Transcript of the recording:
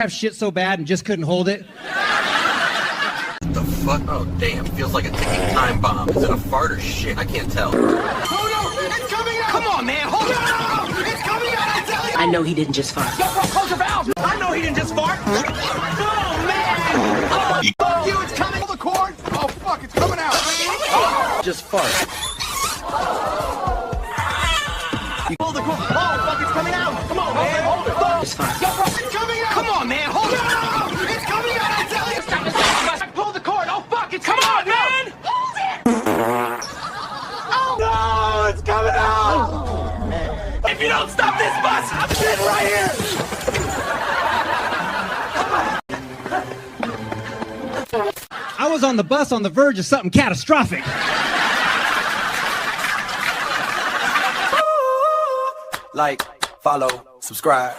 have shit so bad and just couldn't hold it? What the fuck? Oh, damn. Feels like a ticking time bomb. Is it a fart or shit? I can't tell. Oh, no! It's coming out! Come on, man! Hold on! No! It's coming out, I tell you! I know he didn't just fart. Yo, bro, close your valves! I know he didn't just fart! Oh, man! Oh, fuck you! It's coming! Pull the cord! Oh, fuck! It's coming out! Just fart. Pull the cord! Oh, fuck! It's coming out! Come on, man! Hold it! Just fart. Yo, bro, it's coming out! Come on, man! Hold it! No! It's coming out, I tell you! Stop it! Pull the cord! Oh, fuck! It's coming out, man! Hold it! Oh, no! It's coming out! If you don't stop this bus, I'm sitting right here! I was on the bus on the verge of something catastrophic. Like, follow, subscribe.